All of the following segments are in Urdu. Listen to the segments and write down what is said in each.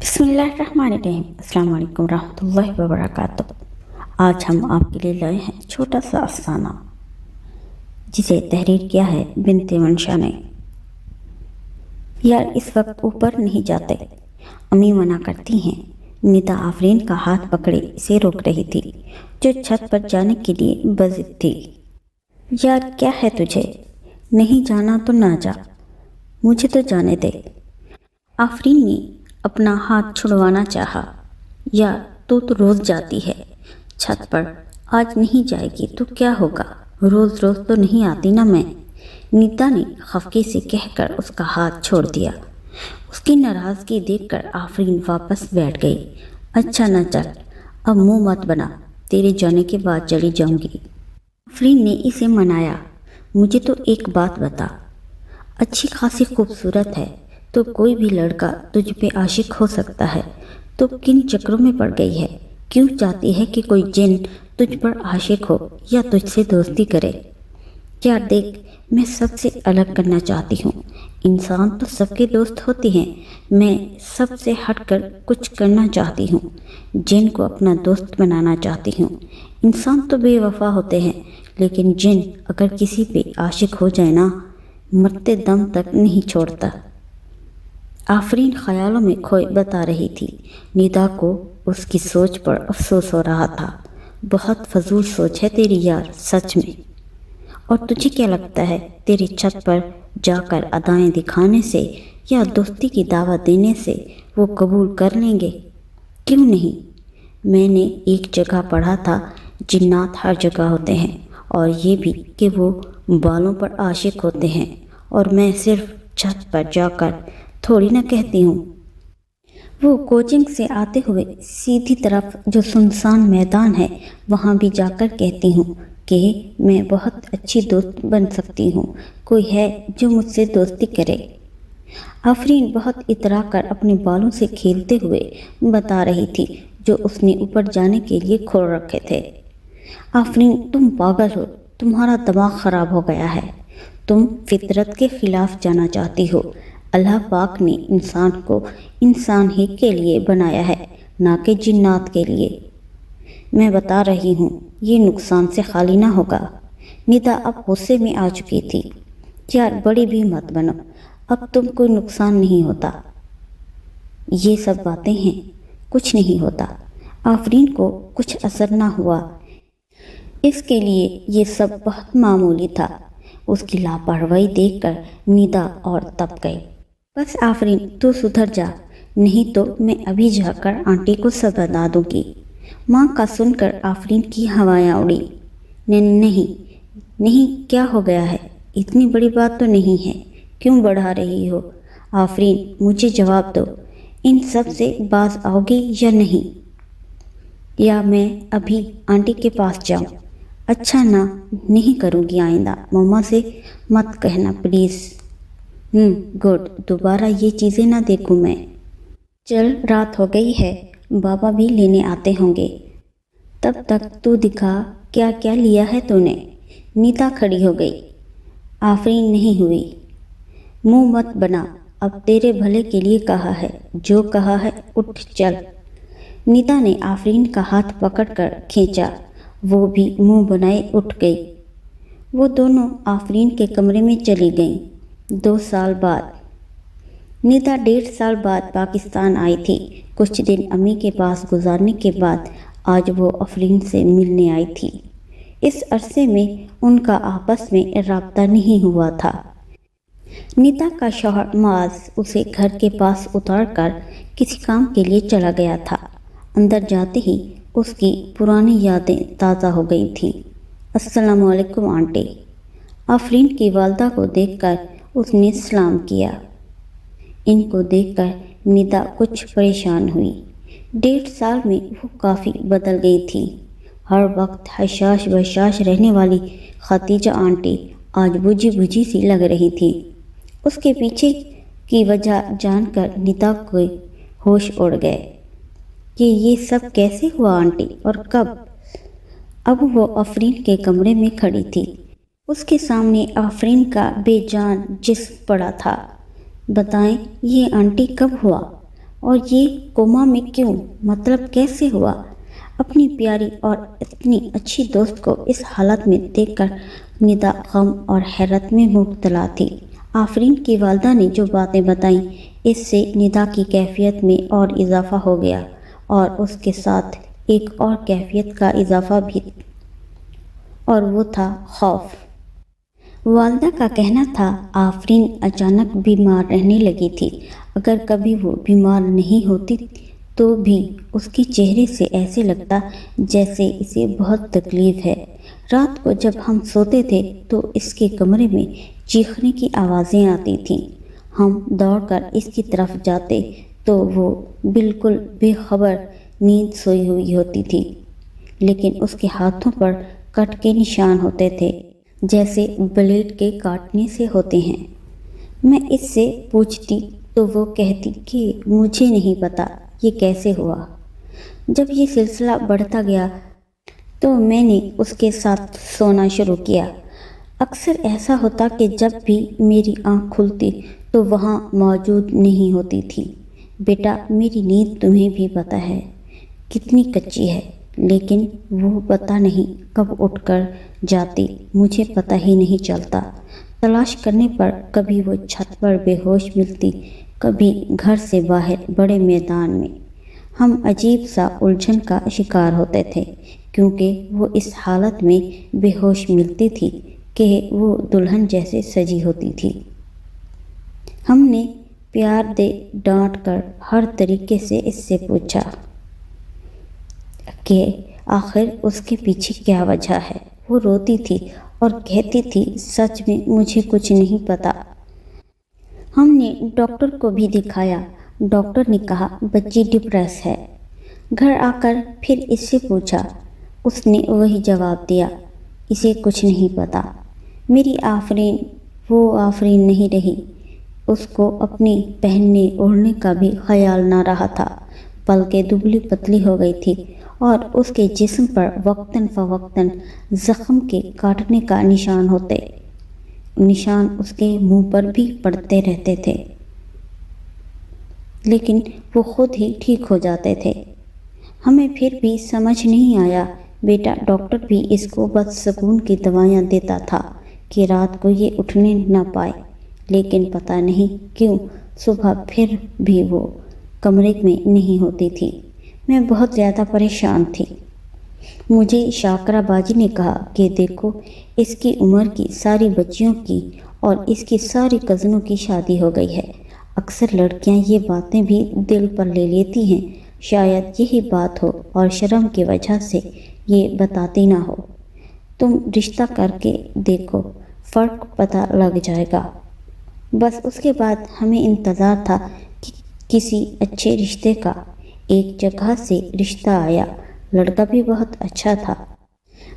بسم اللہ الرحمن الرحیم۔ السلام علیکم ورحمۃ اللہ وبرکاتہ۔ آج ہم آپ کے لیے لائے ہیں چھوٹا سا افسانہ جسے تحریر کیا ہے بنت منشا نے۔ یار اس وقت اوپر نہیں جاتے، امی منع کرتی ہیں۔ ندا آفرین کا ہاتھ پکڑے اسے روک رہی تھی جو چھت پر جانے کے لیے بضد تھی۔ یار کیا ہے تجھے؟ نہیں جانا تو نہ جا، مجھے تو جانے دے۔ آفرین نے اپنا ہاتھ چھڑوانا چاہا۔ یار تو روز جاتی ہے چھت پر، آج نہیں جائے گی تو کیا ہوگا؟ روز روز تو نہیں آتی نا میں۔ نیتا نے خفگی سے کہہ کر اس کا ہاتھ چھوڑ دیا۔ اس کی ناراضگی دیکھ کر آفرین واپس بیٹھ گئی۔ اچھا نہ چل، اب منہ مت بنا، تیرے جانے کے بعد چلی جاؤں گی۔ آفرین نے اسے منایا۔ مجھے تو ایک بات بتا، اچھی خاصی خوبصورت ہے تو کوئی بھی لڑکا تجھ پہ عاشق ہو سکتا ہے، تو کن چکروں میں پڑ گئی ہے؟ کیوں چاہتی ہے کہ کوئی جن تجھ پر عاشق ہو یا تجھ سے دوستی کرے؟ کیا دیکھ، میں سب سے الگ کرنا چاہتی ہوں۔ انسان تو سب کے دوست ہوتے ہیں، میں سب سے ہٹ کر کچھ کرنا چاہتی ہوں، جن کو اپنا دوست بنانا چاہتی ہوں۔ انسان تو بے وفا ہوتے ہیں، لیکن جن اگر کسی پہ عاشق ہو جائے نا، مرتے دم تک نہیں چھوڑتا۔ آفرین خیالوں میں کھوئے بتا رہی تھی۔ ندا کو اس کی سوچ پر افسوس ہو رہا تھا۔ بہت فضول سوچ ہے تیری یار، سچ میں۔ اور تجھے کیا لگتا ہے تیری چھت پر جا کر ادائیں دکھانے سے یا دوستی کی دعوت دینے سے وہ قبول کر لیں گے؟ کیوں نہیں؟ میں نے ایک جگہ پڑھا تھا جنات ہر جگہ ہوتے ہیں، اور یہ بھی کہ وہ بالوں پر عاشق ہوتے ہیں، اور میں صرف چھت پر جا کر تھوڑی نہ کہتی ہوں۔ وہ کوچنگ سے آتے ہوئے سیدھی طرف جو سنسان میدان ہے وہاں بھی جا کر کہتی ہوں کہ میں بہت اچھی دوست بن سکتی ہوں، کوئی ہے جو مجھ سے دوستی کرے؟ آفرین بہت اترا کر اپنے بالوں سے کھیلتے ہوئے بتا رہی تھی جو اس نے اوپر جانے کے لیے کھول رکھے تھے۔ آفرین تم پاگل ہو، تمہارا دماغ خراب ہو گیا ہے، تم فطرت کے خلاف جانا چاہتی ہو۔ اللہ پاک نے انسان کو انسان ہی کے لیے بنایا ہے، نہ کہ جنات کے لیے۔ میں بتا رہی ہوں یہ نقصان سے خالی نہ ہوگا۔ ندا اب غصے میں آ چکی تھی۔ یار بڑی بھی مت بنو، اب تم کوئی نقصان نہیں ہوتا، یہ سب باتیں ہیں، کچھ نہیں ہوتا۔ آفرین کو کچھ اثر نہ ہوا، اس کے لیے یہ سب بہت معمولی تھا۔ اس کی لاپرواہی دیکھ کر ندا اور تپ گئی۔ بس آفرین تو سدھر جا، نہیں تو میں ابھی جا کر آنٹی کو سب بتا دوں گی۔ ماں کا سن کر آفرین کی ہوائیں اڑی۔ نہیں، کیا ہو گیا ہے؟ اتنی بڑی بات تو نہیں ہے، کیوں بڑھا رہی ہو؟ آفرین مجھے جواب دو، ان سب سے باز آؤ گی یا نہیں؟ یا میں ابھی آنٹی کے پاس جاؤں؟ اچھا نہ، نہیں کروں گی، آئندہ مما سے مت کہنا پلیز۔ گڈ، دوبارہ یہ چیزیں نہ دیکھوں میں۔ چل رات ہو گئی ہے، بابا بھی لینے آتے ہوں گے، تب تک تو دکھا کیا کیا لیا ہے تو نے۔ نیتا کھڑی ہو گئی۔ آفرین نہیں ہوئی۔ منہ مت بنا، اب تیرے بھلے کے لیے کہا ہے، جو کہا ہے اٹھ چل۔ نیتا نے آفرین کا ہاتھ پکڑ کر کھینچا، وہ بھی منہ بنائے اٹھ گئی۔ وہ دونوں آفرین کے کمرے میں چلی گئیں۔ 2 سال بعد ندا 1.5 سال بعد پاکستان آئی تھی۔ کچھ دن امی کے پاس گزارنے کے بعد آج وہ آفرین سے ملنے آئی تھی۔ اس عرصے میں ان کا آپس میں رابطہ نہیں ہوا تھا۔ ندا کا شوہر معاذ اسے گھر کے پاس اتار کر کسی کام کے لیے چلا گیا تھا۔ اندر جاتے ہی اس کی پرانی یادیں تازہ ہو گئی تھیں۔ السلام علیکم آنٹی۔ آفرین کی والدہ کو دیکھ کر اس نے سلام کیا۔ ان کو دیکھ کر ندا کچھ پریشان ہوئی۔ 1.5 سال میں وہ کافی بدل گئی تھی۔ ہر وقت حشاش بشاش رہنے والی خدیجہ آنٹی آج بجھی بجھی سی لگ رہی تھی۔ اس کے پیچھے کی وجہ جان کر ندا کے ہوش اڑ گئے کہ یہ سب کیسے ہوا آنٹی، اور کب؟ اب وہ آفرین کے کمرے میں کھڑی تھی۔ اس کے سامنے آفرین کا بے جان جسم پڑا تھا۔ بتائیں یہ آنٹی کب ہوا؟ اور یہ کوما میں کیوں؟ مطلب کیسے ہوا؟ اپنی پیاری اور اتنی اچھی دوست کو اس حالت میں دیکھ کر ندا غم اور حیرت میں مبتلا تھی۔ آفرین کی والدہ نے جو باتیں بتائیں اس سے ندا کی کیفیت میں اور اضافہ ہو گیا، اور اس کے ساتھ ایک اور کیفیت کا اضافہ بھی، اور وہ تھا خوف۔ والدہ کا کہنا تھا آفرین اچانک بیمار رہنے لگی تھی۔ اگر کبھی وہ بیمار نہیں ہوتی تو بھی اس کے چہرے سے ایسے لگتا جیسے اسے بہت تکلیف ہے۔ رات کو جب ہم سوتے تھے تو اس کے کمرے میں چیخنے کی آوازیں آتی تھیں۔ ہم دوڑ کر اس کی طرف جاتے تو وہ بالکل بے خبر نیند سوئی ہوئی ہوتی تھی، لیکن اس کے ہاتھوں پر کٹ کے نشان ہوتے تھے جیسے بلیڈ کے کاٹنے سے ہوتے ہیں۔ میں اس سے پوچھتی تو وہ کہتی کہ مجھے نہیں پتا یہ کیسے ہوا۔ جب یہ سلسلہ بڑھتا گیا تو میں نے اس کے ساتھ سونا شروع کیا۔ اکثر ایسا ہوتا کہ جب بھی میری آنکھ کھلتی تو وہاں موجود نہیں ہوتی تھی۔ بیٹا، میری نیند تمہیں بھی پتا ہے کتنی کچی ہے، لیکن وہ پتہ نہیں کب اٹھ کر جاتی، مجھے پتہ ہی نہیں چلتا۔ تلاش کرنے پر کبھی وہ چھت پر بے ہوش ملتی، کبھی گھر سے باہر بڑے میدان میں۔ ہم عجیب سا الجھن کا شکار ہوتے تھے، کیونکہ وہ اس حالت میں بے ہوش ملتی تھی کہ وہ دلہن جیسے سجی ہوتی تھی۔ ہم نے پیار دے ڈانٹ کر ہر طریقے سے اس سے پوچھا کہ آخر اس کے پیچھے کیا وجہ ہے۔ وہ روتی تھی اور کہتی تھی سچ میں مجھے کچھ نہیں پتا۔ ہم نے ڈاکٹر کو بھی دکھایا۔ ڈاکٹر نے کہا بچی ڈپریس ہے۔ گھر آ کر پھر اس سے پوچھا، اس نے وہی جواب دیا، اسے کچھ نہیں پتا۔ میری آفرین وہ آفرین نہیں رہی۔ اس کو اپنے پہننے اوڑھنے کا بھی خیال نہ رہا تھا، بلکہ دبلی پتلی ہو گئی تھی، اور اس کے جسم پر وقتاً فوقتاً زخم کے کاٹنے کا نشان اس کے منہ پر بھی پڑتے رہتے تھے، لیکن وہ خود ہی ٹھیک ہو جاتے تھے۔ ہمیں پھر بھی سمجھ نہیں آیا بیٹا۔ ڈاکٹر بھی اس کو بدسکون کی دوائیاں دیتا تھا کہ رات کو یہ اٹھنے نہ پائے، لیکن پتہ نہیں کیوں صبح پھر بھی وہ کمرے میں نہیں ہوتی تھی۔ میں بہت زیادہ پریشان تھی۔ مجھے شاکرہ باجی نے کہا کہ دیکھو، اس کی عمر کی ساری بچیوں کی اور اس کی ساری کزنوں کی شادی ہو گئی ہے۔ اکثر لڑکیاں یہ باتیں بھی دل پر لے لیتی ہیں، شاید یہی بات ہو اور شرم کی وجہ سے یہ بتاتی نہ ہو۔ تم رشتہ کر کے دیکھو، فرق پتہ لگ جائے گا۔ بس اس کے بعد ہمیں انتظار تھا کہ کسی اچھے رشتے کا۔ ایک جگہ سے رشتہ آیا، لڑکا بھی بہت اچھا تھا۔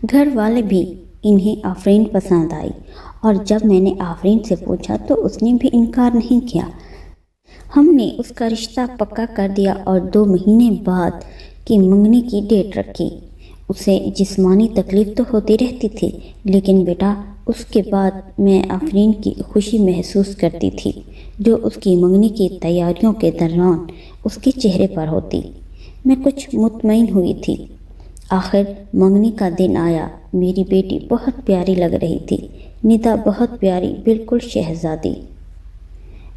گھر والے بھی انہیں آفرین پسند آئی، اور جب میں نے آفرین سے پوچھا تو اس نے بھی انکار نہیں کیا۔ ہم نے اس کا رشتہ پکا کر دیا اور 2 مہینے بعد کی منگنی کی ڈیٹ رکھی۔ اسے جسمانی تکلیف تو ہوتی رہتی تھی، لیکن بیٹا اس کے بعد میں آفرین کی خوشی محسوس کرتی تھی جو اس کی منگنی کی تیاریوں کے دوران اس کے چہرے پر ہوتی۔ میں کچھ مطمئن ہوئی تھی۔ آخر منگنی کا دن آیا۔ میری بیٹی بہت پیاری لگ رہی تھی، ندا بہت پیاری، بالکل شہزادی۔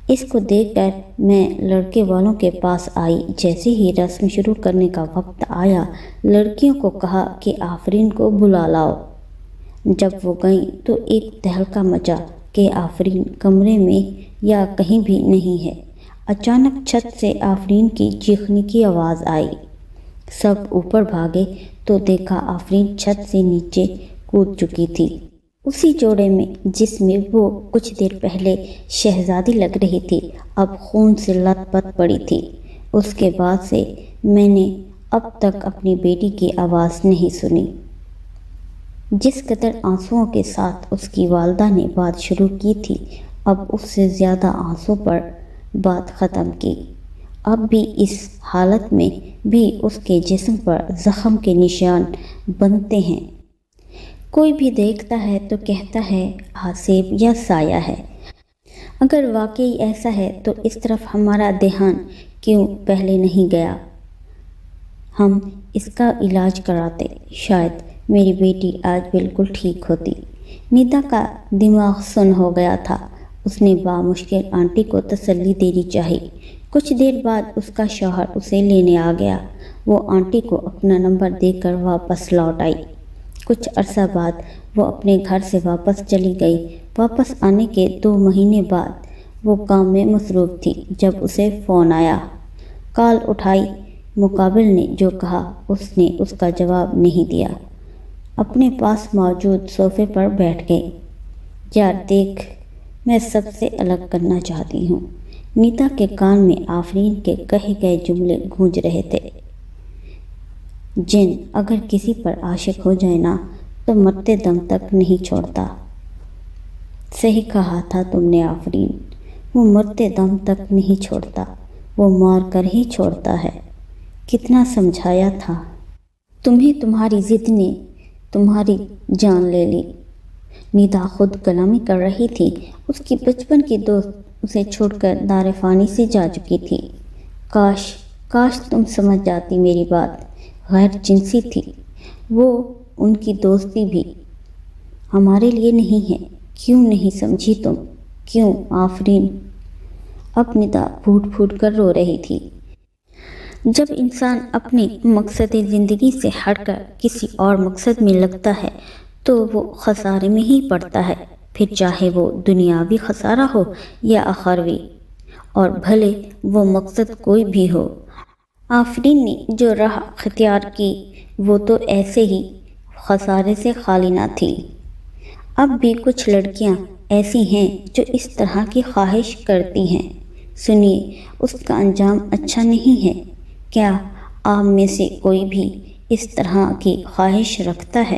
اس کو دیکھ کر میں لڑکے والوں کے پاس آئی۔ جیسے ہی رسم شروع کرنے کا وقت آیا، لڑکیوں کو کہا کہ آفرین کو بلا لاؤ۔ جب وہ گئیں تو ایک تہلکہ مچا کہ آفرین کمرے میں یا کہیں بھی نہیں ہے۔ اچانک چھت سے آفرین کی چیخنے کی آواز آئی۔ سب اوپر بھاگے تو دیکھا آفرین چھت سے نیچے کود چکی تھی، اسی جوڑے میں جس میں وہ کچھ دیر پہلے شہزادی لگ رہی تھی، اب خون سے لت پت پڑی تھی۔ اس کے بعد سے میں نے اب تک اپنی بیٹی کی آواز نہیں سنی۔ جس قدر آنسوؤں کے ساتھ اس کی والدہ نے بات شروع کی تھی، اب اس سے زیادہ آنسو پر بات ختم کی۔ اب بھی اس حالت میں بھی اس کے جسم پر زخم کے نشان بنتے ہیں۔ کوئی بھی دیکھتا ہے تو کہتا ہے آسیب یا سایہ ہے۔ اگر واقعی ایسا ہے تو اس طرف ہمارا دھیان کیوں پہلے نہیں گیا؟ ہم اس کا علاج کراتے، شاید میری بیٹی آج بالکل ٹھیک ہوتی۔ ندا کا دماغ سن ہو گیا تھا۔ اس نے بامشکل آنٹی کو تسلی دینی چاہی۔ کچھ دیر بعد اس کا شوہر اسے لینے آ گیا۔ وہ آنٹی کو اپنا نمبر دے کر واپس لوٹ آئی۔ کچھ عرصہ بعد وہ اپنے گھر سے واپس چلی گئی۔ واپس آنے کے 2 مہینے بعد وہ کام میں مصروف تھی جب اسے فون آیا۔ کال اٹھائی۔ مقابل نے جو کہا اس نے اس کا جواب نہیں دیا۔ اپنے پاس موجود صوفے پر بیٹھ گئی۔ یار دیکھ، میں سب سے الگ کرنا چاہتی ہوں۔ نیتا کے کان میں آفرین کے کہے گئے جملے گونج رہے تھے۔ جن اگر کسی پر عاشق ہو جائے نا تو مرتے دم تک نہیں چھوڑتا۔ صحیح کہا تھا تم نے آفرین، وہ مرتے دم تک نہیں چھوڑتا، وہ مار کر ہی چھوڑتا ہے۔ کتنا سمجھایا تھا تمہیں، تمہاری ضد نے تمہاری جان لے لی۔ نیتا خود کلامی کر رہی تھی۔ اس کی بچپن کی دوست اسے چھوڑ کر دار فانی سے جا چکی تھی۔ کاش تم سمجھ جاتی میری بات۔ غیر جنسی تھی وہ، ان کی دوستی بھی ہمارے لیے نہیں ہے۔ کیوں نہیں سمجھی تم؟ کیوں آفرین؟ اب ندا پھوٹ پھوٹ کر رو رہی تھی۔ جب انسان اپنی مقصد زندگی سے ہٹ کر کسی اور مقصد میں لگتا ہے تو وہ خسارے میں ہی پڑتا ہے، پھر چاہے وہ دنیاوی خسارہ ہو یا اخروی، اور بھلے وہ مقصد کوئی بھی ہو۔ آفرین نے جو راہ اختیار کی وہ تو ایسے ہی خسارے سے خالی نہ تھی۔ اب بھی کچھ لڑکیاں ایسی ہیں جو اس طرح کی خواہش کرتی ہیں۔ سنیے، اس کا انجام اچھا نہیں ہے۔ کیا آپ میں سے کوئی بھی اس طرح کی خواہش رکھتا ہے؟